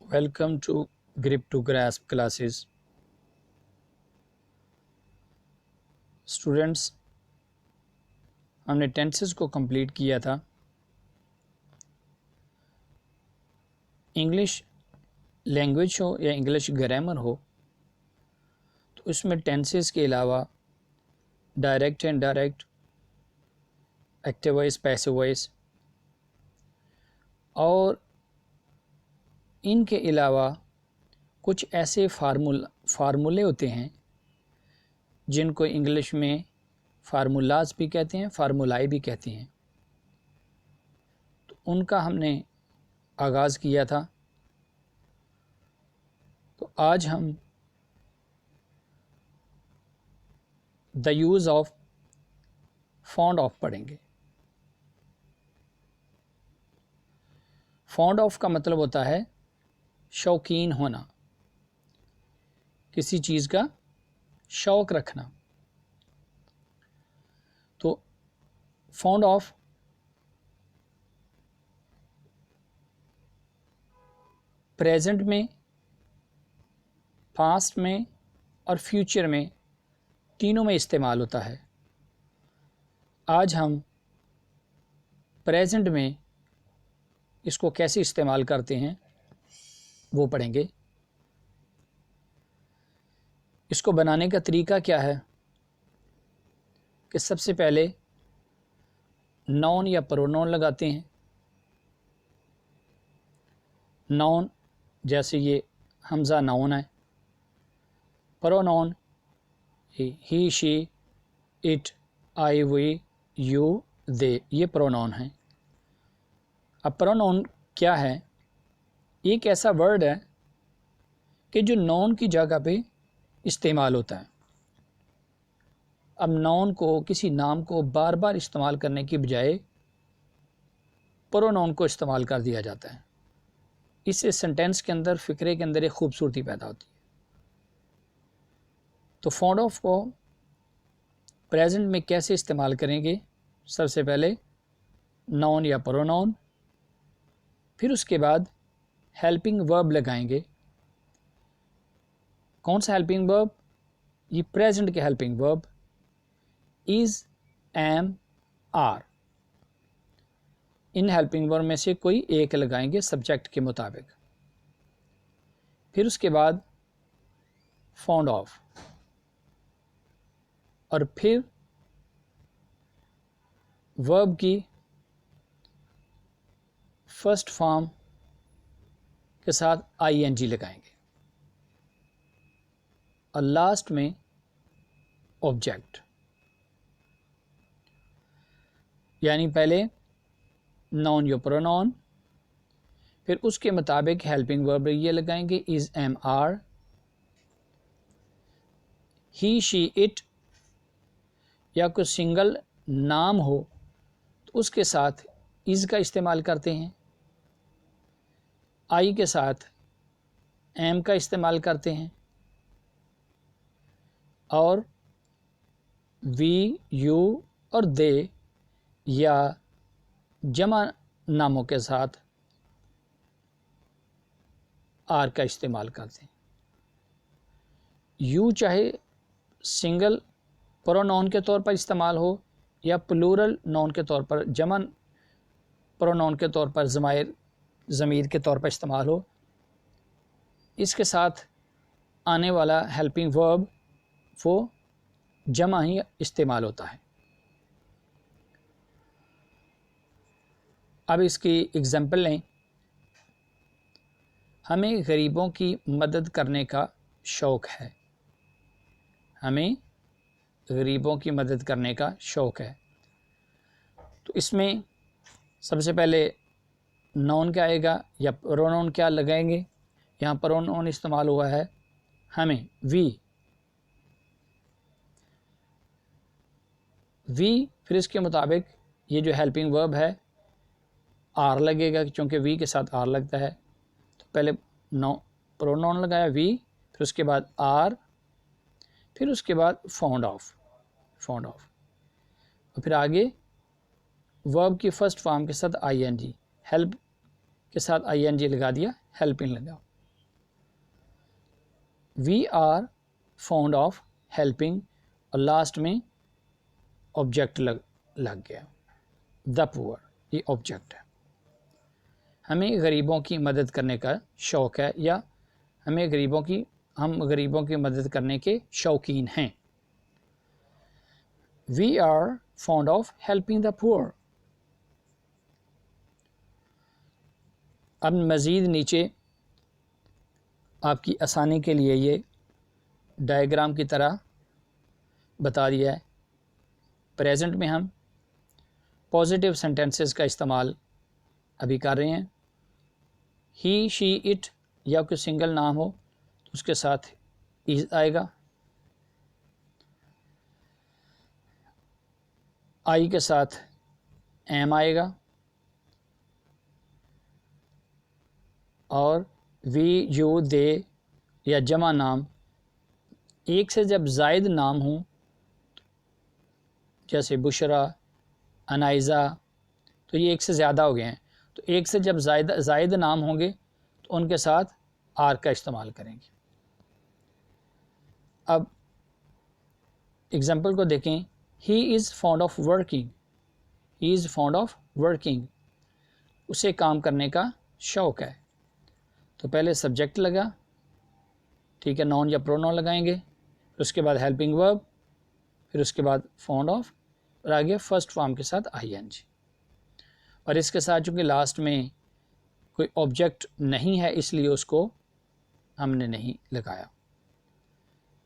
Welcome to Grip to Grasp classes. Students, हमने tenses को complete किया था। इंग्लिश लैंग्वेज हो या इंग्लिश ग्रामर हो, तो इसमें टेंसेस के अलावा direct and direct, active voice, passive voice और इनके अलावा कुछ ऐसे फार्मूले होते हैं जिनको इंग्लिश में फार्मूलाज भी कहते हैं, फार्मूलाई भी कहते हैं। तो उनका हमने आगाज़ किया था। तो आज हम the use of fond of पढ़ेंगे। फॉन्ड ऑफ का मतलब होता है शौकीन होना, किसी चीज़ का शौक़ रखना। तो फॉन्ड ऑफ प्रेजेंट में, पास्ट में और फ्यूचर में, तीनों में इस्तेमाल होता है। आज हम प्रेजेंट में इसको कैसे इस्तेमाल करते हैं वो पढ़ेंगे। इसको बनाने का तरीका क्या है कि सबसे पहले नाउन या प्रोनाउन लगाते हैं। नाउन जैसे ये हमज़ा नाउन है, pronoun he, she, it, I, we, you, they, ये प्रोनाउन हैं। अब प्रोनाउन क्या है? एक ऐसा वर्ड है कि जो नाउन की जगह पे इस्तेमाल होता है। अब नाउन को, किसी नाम को बार बार इस्तेमाल करने की बजाय प्रोनाउन को इस्तेमाल कर दिया जाता है। इससे सेंटेंस के अंदर, फ़िक्रे के अंदर एक खूबसूरती पैदा होती है। तो फॉन्ड ऑफ को प्रेजेंट में कैसे इस्तेमाल करेंगे? सबसे पहले नाउन या प्रोनाउन, फिर उसके बाद हेल्पिंग वर्ब लगाएंगे। कौन सा हेल्पिंग वर्ब? ये प्रेजेंट के helping verb is, am, are. इन हेल्पिंग वर्ब में से कोई एक लगाएंगे सब्जेक्ट के मुताबिक। फिर उसके बाद फॉन्ड ऑफ, और फिर वर्ब की फर्स्ट फॉर्म के साथ आईएनजी लगाएंगे और लास्ट में ऑब्जेक्ट। यानी पहले नाउन या प्रोनाउन, फिर उसके मुताबिक हेल्पिंग वर्ब ये लगाएंगे is, am, are. He, she, it या कोई सिंगल नाम हो तो उसके साथ इज़ का इस्तेमाल करते हैं। आई के साथ एम का इस्तेमाल करते हैं और वी, यू और दे या जमा नामों के साथ आर का इस्तेमाल करते हैं। यू चाहे सिंगल प्रोनाउन के तौर पर इस्तेमाल हो या प्लूरल नाउन के तौर पर, जमा प्रोनाउन के तौर पर, ज़मीर के तौर पर इस्तेमाल हो, इसके साथ आने वाला हेल्पिंग वर्ब वो जमा ही इस्तेमाल होता है। अब इसकी एग्जाम्पल लें। हमें गरीबों की मदद करने का शौक़ है। हमें गरीबों की मदद करने का शौक़ है। तो इसमें सबसे पहले नाउन क्या आएगा या प्रोनाउन क्या लगाएंगे? यहाँ प्रोनाउन इस्तेमाल हुआ है हमें, वी। फिर इसके मुताबिक ये जो हेल्पिंग वर्ब है आर लगेगा, क्योंकि वी के साथ आर लगता है। तो पहले प्रोनाउन लगाया वी, फिर उसके बाद आर, फिर उसके बाद फॉन्ड ऑफ और फिर आगे वर्ब की फर्स्ट फॉर्म के साथ आईएनजी, हेल्प के साथ आईएनजी लगा दिया, हेल्पिंग लगाओ। We are found of helping, और लास्ट में ऑब्जेक्ट लग गया, द पुअर, ये ऑब्जेक्ट है। हमें गरीबों की मदद करने का शौक़ है, या हम गरीबों की मदद करने के शौकीन हैं। We are found of helping the poor. अब मज़ीद नीचे आपकी आसानी के लिए ये डायग्राम की तरह बता दिया है। प्रेजेंट में हम पॉजिटिव सेंटेंसेस का इस्तेमाल अभी कर रहे हैं। ही, शी, इट या कोई सिंगल नाम हो तो उसके साथ इज आएगा। आई के साथ एम आएगा, और वी, यू, दे या जमा नाम, एक से जब जायद नाम हो, जैसे बुशरा, अनाइज़ा, तो ये एक से ज़्यादा हो गए हैं, तो एक से जब जायद नाम होंगे तो उनके साथ आर का इस्तेमाल करेंगे। अब एग्ज़ाम्पल को देखें। He is fond of working, he is fond of working, उसे काम करने का शौक़ है। तो पहले सब्जेक्ट लगा, ठीक है, नाउन या प्रोनाउन लगाएंगे, फिर उसके बाद हेल्पिंग वर्ब, फिर उसके बाद फॉन्ड ऑफ, और आगे फर्स्ट फॉर्म के साथ आईएनजी। और इसके साथ चूँकि लास्ट में कोई ऑब्जेक्ट नहीं है इसलिए उसको हमने नहीं लगाया।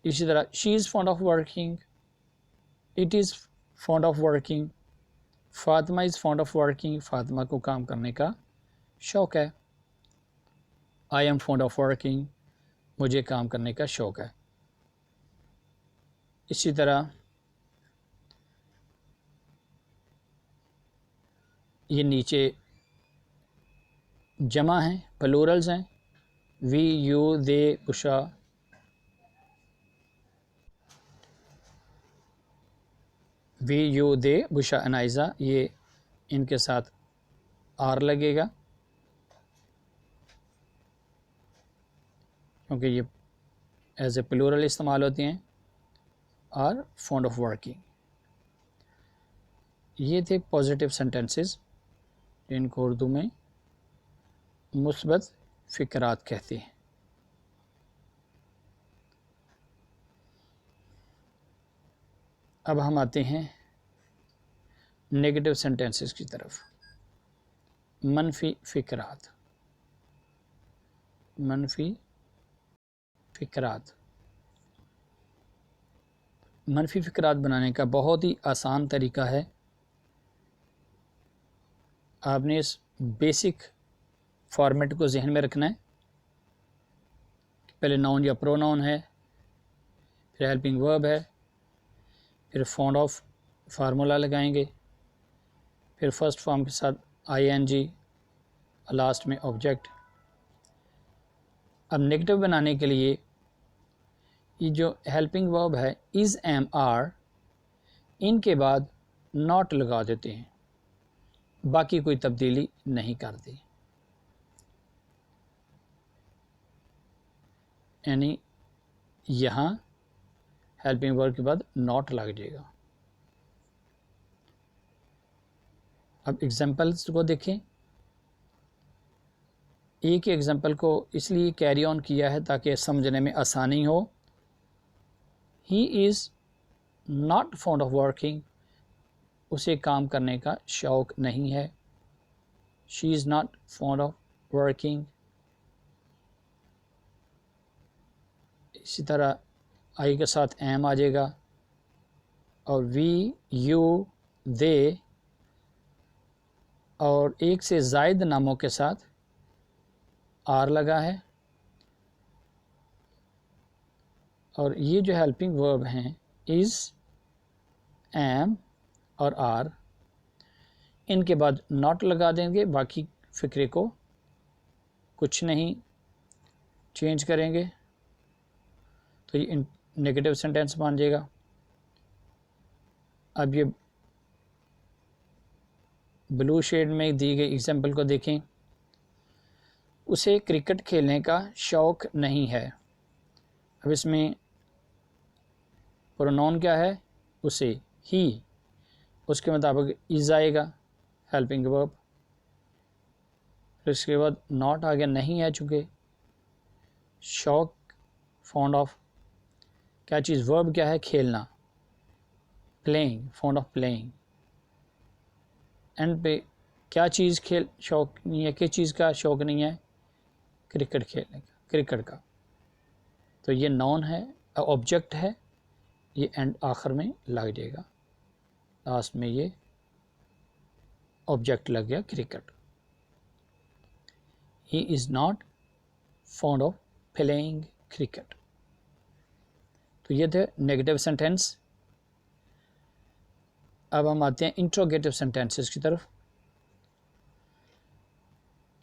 इसी तरह she is fond of working, it is fond of working, Fatima is fond of working, Fatima को काम करने का शौक़ है। I am fond of working, मुझे काम करने का शौक़ है। इसी तरह ये नीचे जमा हैं, प्लूरल्स हैं। वी, यू, दे, बुशा, वी, यू, दे, बुशा, अनाइज़ा, ये इनके साथ आर लगेगा क्योंकि ये एज ए प्लूरल इस्तेमाल होती हैं। Are fond of working. ये थे पॉजिटिव सेंटेंसेस जिनको उर्दू में मुस्बत फ़िक्रात कहते हैं। अब हम आते हैं नेगेटिव सेंटेंसेस की तरफ। मनफी फ़िक्रात, मनफी फ़िक्रात। मनफी फ़िक्रात बनाने का बहुत ही आसान तरीका है। आपने इस बेसिक फॉर्मेट को जहन में रखना है। पहले नाउन या प्रोनाउन है, फिर हेल्पिंग वर्ब है, फिर फॉन्ड ऑफ फार्मूला लगाएंगे, फिर फर्स्ट फॉर्म के साथ आईएनजी, लास्ट में ऑब्जेक्ट। अब नेगेटिव बनाने के लिए ये जो हेल्पिंग वर्ब है इज़, एम, आर, इनके बाद नॉट लगा देते हैं, बाकी कोई तब्दीली नहीं करती। यानी यहाँ हेल्पिंग वर्ब के बाद नॉट लग जाएगा। अब एग्जांपल्स को देखें। एक एग्जांपल को इसलिए कैरी ऑन किया है ताकि समझने में आसानी हो। He is not fond of working, उसे काम करने का शौक़ नहीं है। She is not fond of working. इसी तरह आई के साथ एम आ जाएगा, और वी, यू, दे, और एक से ज़ायद नामों के साथ आर लगा है। और ये जो हेल्पिंग वर्ब हैं इज़, एम और आर, इनके बाद नॉट लगा देंगे, बाकी फ़िक्रे को कुछ नहीं चेंज करेंगे, तो ये नेगेटिव सेंटेंस बन जाएगा। अब ये ब्लू शेड में दी गई एग्जांपल को देखें। उसे क्रिकेट खेलने का शौक़ नहीं है। अब इसमें प्रोनाउन क्या है, उसे ही, उसके मुताबिक इज़ आएगा हेल्पिंग वर्ब। फिर इसके बाद नॉट आ गया, नहीं है चूँकि। शौक, फॉन्ड ऑफ, क्या चीज़, वर्ब क्या है, खेलना, playing, fond of playing. And पे क्या चीज़ खेल शौक नहीं है, किस चीज़ का शौक नहीं है, क्रिकेट खेलने का, क्रिकेट का। तो ये नाउन है, ऑब्जेक्ट है, ये एंड आखिर में लग जाएगा, लास्ट में ये ऑब्जेक्ट लग गया cricket. He is not fond of playing cricket. तो ये थे नेगेटिव सेंटेंस। अब हम आते हैं इंट्रोगेटिव सेंटेंसेस की तरफ।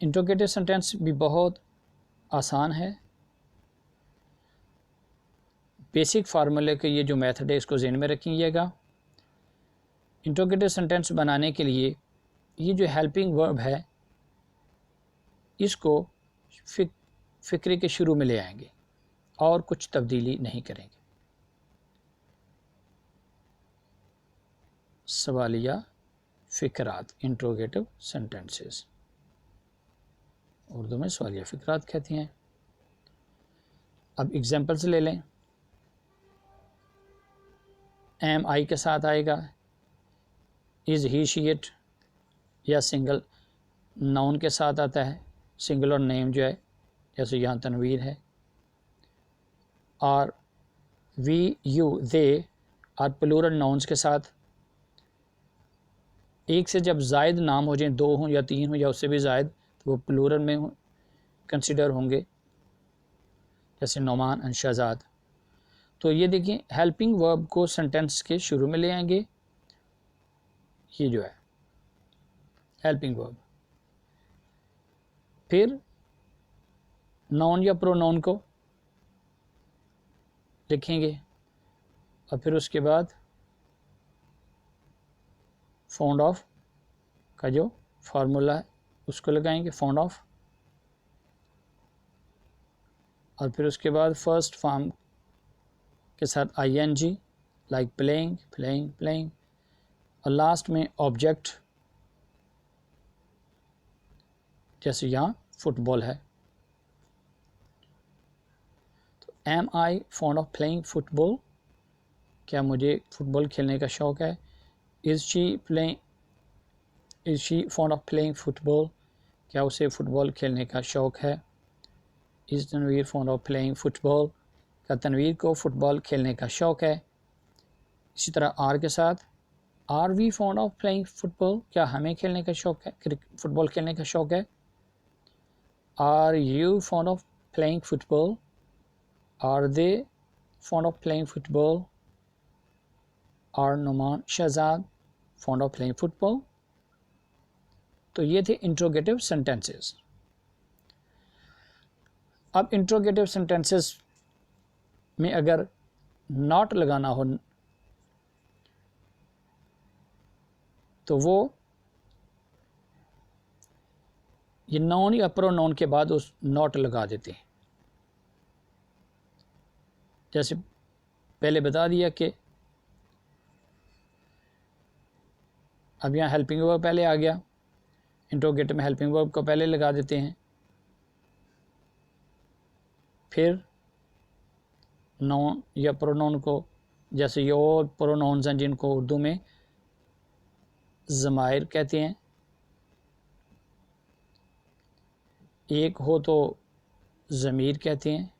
इंट्रोगेटिव सेंटेंस भी बहुत आसान है। बेसिक फार्मूले के ये जो मेथड है इसको ज़हन में रखिएगा। इंट्रोगेटिव सेंटेंस बनाने के लिए ये जो हेल्पिंग वर्ब है इसको फ़िक्रे के शुरू में ले आएंगे और कुछ तब्दीली नहीं करेंगे। सवालिया फ़िक्रात, इंट्रोगेटिव सेंटेंसेस, उर्दू में सवालिया फ़िक्रात कहती हैं। अब एग्जांपल्स ले लें। एम आई के साथ आएगा, इज़ ही शी इट, या सिंगल नाउन के साथ आता है, सिंगुलर नेम जो है, जैसे यहाँ तनवीर है। और वी, यू, दे और प्लूरल नाउन्स के साथ। एक से जब जायद नाम हो जाए, दो हों या तीन हों या उससे भी जायद, तो वो प्लूरल में कंसिडर होंगे, जैसे नौमान एंड शहजाद। तो ये देखिए हेल्पिंग वर्ब को सेंटेंस के शुरू में ले आएंगे, ये जो है हेल्पिंग वर्ब। फिर नाउन या प्रोनाउन को लिखेंगे और फिर उसके बाद फाउंड ऑफ का जो फार्मूला है उसको लगाएंगे, फाउंड ऑफ। और फिर उसके बाद फर्स्ट फॉर्म के साथ ing, like playing, playing, playing. और लास्ट में ऑब्जेक्ट, जैसे यहाँ फुटबॉल है। तो am I fond of playing football, क्या मुझे फुटबॉल खेलने का शौक़ है। Is she fond of playing football, क्या उसे फ़ुटबॉल खेलने का शौक़ है। Is Tanveer fond of playing football, क्या तनवीर को फ़ुटबॉल खेलने का शौक़ है। इसी तरह आर के साथ, are we fond of playing football, क्या हमें खेलने का शौक़ है, फुटबॉल खेलने का शौक़ है। Are you fond of playing football, are they fond of playing football, are Numan Shahzad fond of playing football. तो ये थे इंट्रोगेटिव सेंटेंसेस। अब इंट्रोगेटिव सेंटेंसेस में अगर नॉट लगाना हो तो वो ये नाउन या प्रोनाउन के बाद उस नॉट लगा देते हैं। जैसे पहले बता दिया कि अब यहाँ हेल्पिंग वर्ब पहले आ गया, इंट्रोगेटिव में हेल्पिंग वर्ब को पहले लगा देते हैं। फिर नाउन या प्रोनाउन को, जैसे ये और प्रोनाउंस हैं जिनको उर्दू में ज़माइर कहते हैं, एक हो तो ज़मीर कहते हैं,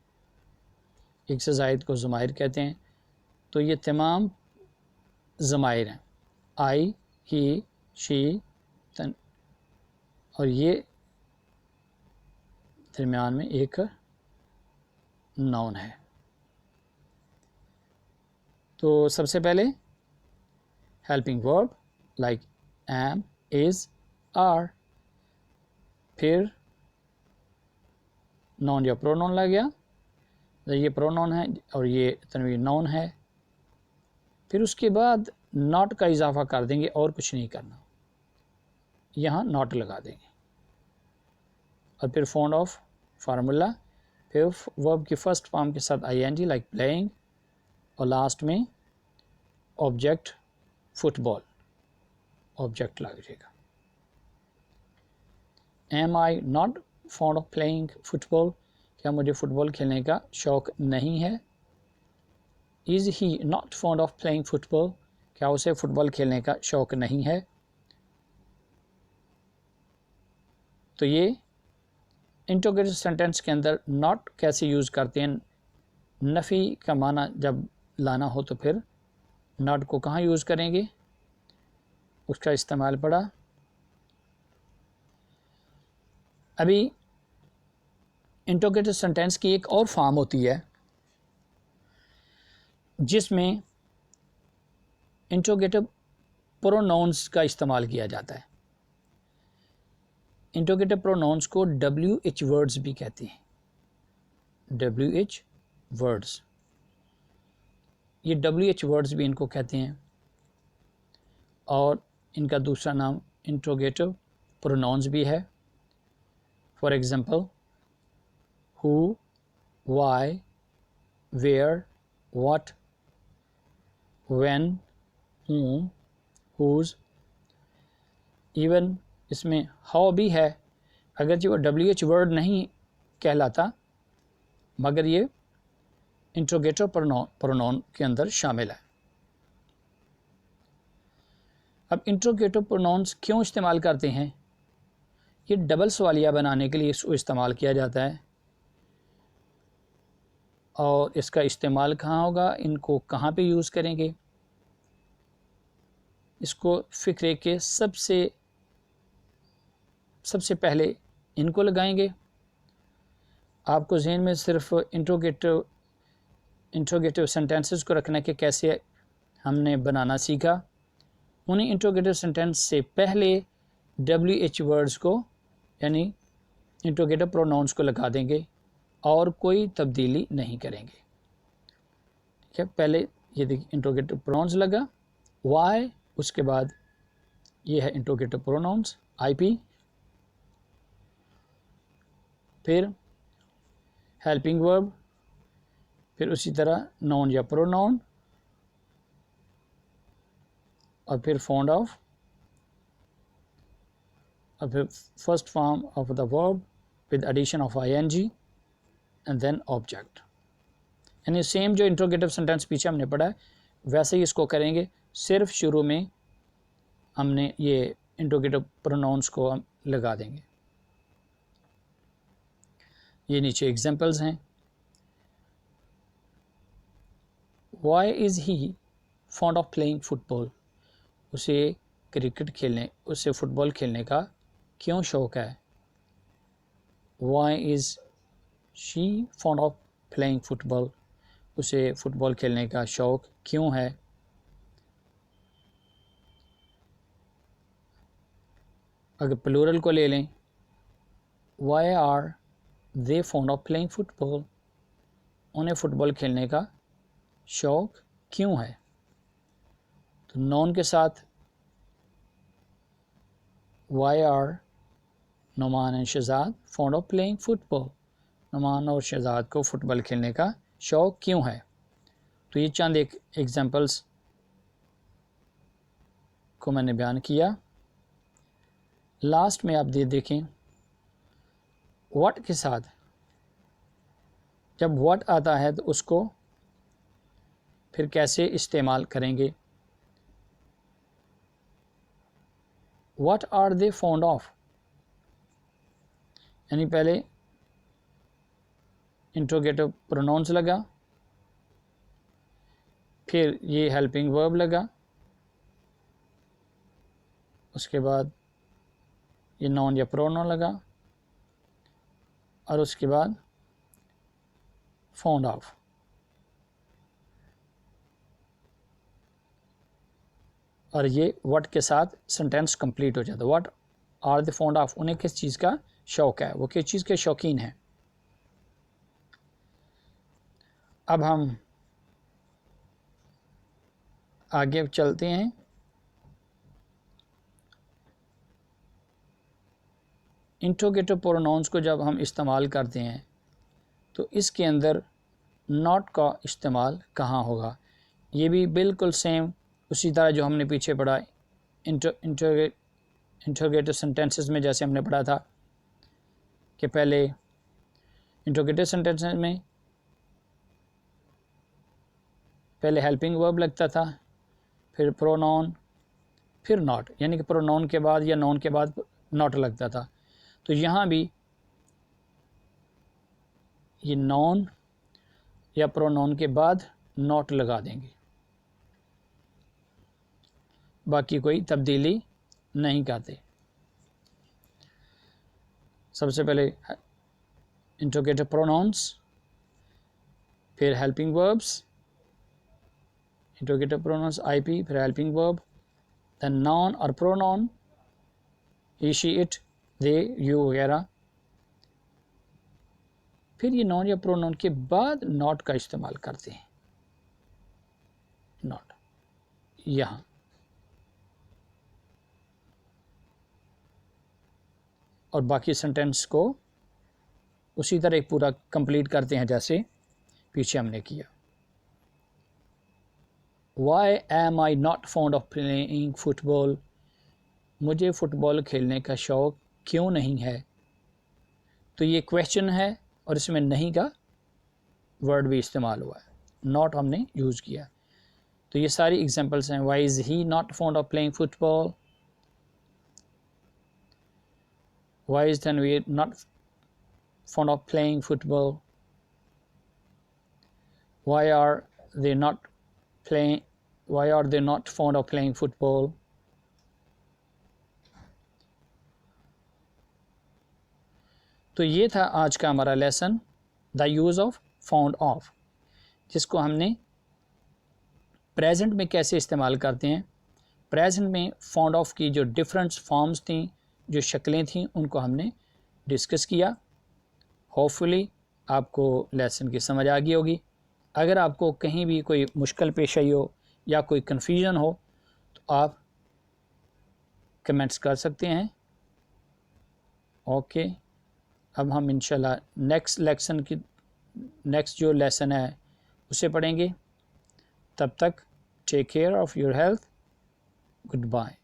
एक से ज़ायद को ज़माइर कहते हैं। तो ये तमाम ज़माइर हैं, आई, ही, शी, तन, और ये दरमियान में एक नाउन है। तो सबसे पहले helping verb like am, is, are. फिर नाउन या प्रोनाउन लग गया, ये प्रोनाउन है और ये तनवीर नाउन है। फिर उसके बाद नॉट का इजाफा कर देंगे और कुछ नहीं करना, यहाँ नॉट लगा देंगे। और फिर फाउंड ऑफ फार्मूला, फिर वर्ब की फर्स्ट फॉर्म के साथ ing लाइक प्लेइंग, और लास्ट में ऑब्जेक्ट फुटबॉल, ऑब्जेक्ट लगेगा। Am I not fond of playing football, क्या मुझे फुटबॉल खेलने का शौक नहीं है। Is he not fond of playing football, क्या उसे फुटबॉल खेलने का शौक नहीं है। तो ये इंट्रोगेटिव सेंटेंस के अंदर नॉट कैसे यूज़ करते हैं, नफ़ी का माना जब लाना हो तो फिर नॉट को कहाँ यूज़ करेंगे, उसका इस्तेमाल पड़ा। अभी इंट्रोगेटिव सेंटेंस की एक और फॉर्म होती है जिसमें इंट्रोगेटिव प्रोनाउंस का इस्तेमाल किया जाता है। इंट्रोगेटिव प्रोनाउंस को WH वर्ड्स भी कहते हैं, WH वर्ड्स, ये WH वर्ड्स भी इनको कहते हैं, और इनका दूसरा नाम इंट्रोगेटिव प्रोनाउंस भी है। For example who, why, where, what, when, whom, whose, even इसमें हाउ भी है, अगर जो WH वर्ड नहीं कहलाता मगर ये इंट्रोगेटिव प्रोनाउन के अंदर शामिल है। अब इंट्रोगेटिव प्रोनाउंस क्यों इस्तेमाल करते हैं, ये डबल सवालिया बनाने के लिए इसको इस्तेमाल किया जाता है। और इसका इस्तेमाल कहाँ होगा, इनको कहाँ पे यूज़ करेंगे, इसको फ़िक्रे के सबसे पहले इनको लगाएंगे। आपको ज़हन में सिर्फ इंट्रोगेटिव सेंटेंसेस को रखना कि कैसे हमने बनाना सीखा। उन्हीं इंट्रोगेटिव सेंटेंस से पहले WH वर्ड्स को यानी इंट्रोगेटिव प्रोनाउंस को लगा देंगे और कोई तब्दीली नहीं करेंगे। ठीक है, पहले ये देखिए इंट्रोगेटिव प्रोनाउंस लगा, वाई, उसके बाद ये है इंट्रोगेटिव प्रोनाउंस IP, फिर हेल्पिंग वर्ब, फिर उसी तरह नाउन या प्रोनाउन, और फिर फाउंड ऑफ, और फिर first form of the verb with addition of ING and then object. यानी सेम जो इंट्रोगेटिव सेंटेंस पीछे हमने पढ़ा है वैसे ही इसको करेंगे, सिर्फ शुरू में हमने ये इंट्रोगेटिव प्रोनाउंस को हम लगा देंगे। ये नीचे एग्जांपल्स हैं। Why is he fond of playing football? उसे क्रिकेट खेलने, उसे फुटबॉल खेलने का क्यों शौक़ है। Why is she fond of playing football? उसे फुटबॉल खेलने का शौक़ क्यों है। अगर प्लूरल को ले लें, Why are they fond of playing football? उन्हें फुटबॉल खेलने का शौक़ क्यों है। तो नॉन के साथ Why are Numan and Shahzad fond of playing football? Numan और शहजाद को फुटबॉल खेलने का शौक़ क्यों है। तो ये चंद एक एग्जांपल्स को मैंने बयान किया। लास्ट में आप देखें व्हाट के साथ, जब व्हाट आता है तो उसको फिर कैसे इस्तेमाल करेंगे। What are they fond of, यानी पहले इंट्रोगेटिव प्रोनाउंस लगा, फिर ये हेल्पिंग वर्ब लगा, उसके बाद ये नाउन या प्रोनाउन लगा, और उसके बाद फाउंड ऑफ। और ये व्हाट के साथ सेंटेंस कंप्लीट हो जाता है। What are the fond of, उन्हें किस चीज़ का शौक़ है, वो किस चीज़ के शौकीन हैं। अब हम आगे चलते हैं। इंट्रोगेटिव प्रोनाउंस को जब हम इस्तेमाल करते हैं तो इसके अंदर नॉट का इस्तेमाल कहाँ होगा? ये भी बिल्कुल सेम उसी तरह जो हमने पीछे पढ़ा इंटरोगेटिव सेंटेंसेस में, जैसे हमने पढ़ा था कि पहले इंटरोगेटिव सेंटेंसेस में पहले हेल्पिंग वर्ब लगता था, फिर प्रोनाउन, फिर नॉट, यानी कि प्रोनाउन के बाद या नाउन के बाद नॉट लगता था। तो यहाँ भी ये नाउन या प्रोनाउन के बाद नॉट लगा देंगे, बाकी कोई तब्दीली नहीं करते। सबसे पहले इंटरोगेटिव प्रोनाउंस, फिर helping verbs, interrogative pronouns IP, फिर हेल्पिंग वर्ब, देन नाउन और pronoun he she it they you वगैरह, फिर ये नाउन या प्रोनाउन के बाद नॉट का इस्तेमाल करते हैं। नॉट यहाँ और बाकी सेंटेंस को उसी तरह पूरा कंप्लीट करते हैं जैसे पीछे हमने किया। Why am I not fond of playing football? मुझे फुटबॉल खेलने का शौक़ क्यों नहीं है? तो ये क्वेश्चन है और इसमें नहीं का वर्ड भी इस्तेमाल हुआ है, नॉट हमने यूज़ किया। तो ये सारी एग्जांपल्स हैं। Why is he not fond of playing football? Why is Tanveer not fond of playing football? Why are they not fond of playing football? तो ये था आज का हमारा lesson, the use of found of, जिसको हमने present में कैसे इस्तेमाल करते हैं। प्रेजेंट में फाउंड ऑफ की जो डिफरेंट फॉर्म्स थी, जो शक्लें थीं, उनको हमने डिस्कस किया। होपफुली आपको लेसन की समझ आ गई होगी। अगर आपको कहीं भी कोई मुश्किल पेश आई हो या कोई कन्फ्यूजन हो तो आप कमेंट्स कर सकते हैं। ओके, अब हम इंशाल्लाह नेक्स्ट जो लेसन है उसे पढ़ेंगे। तब तक take care of your health. Good bye.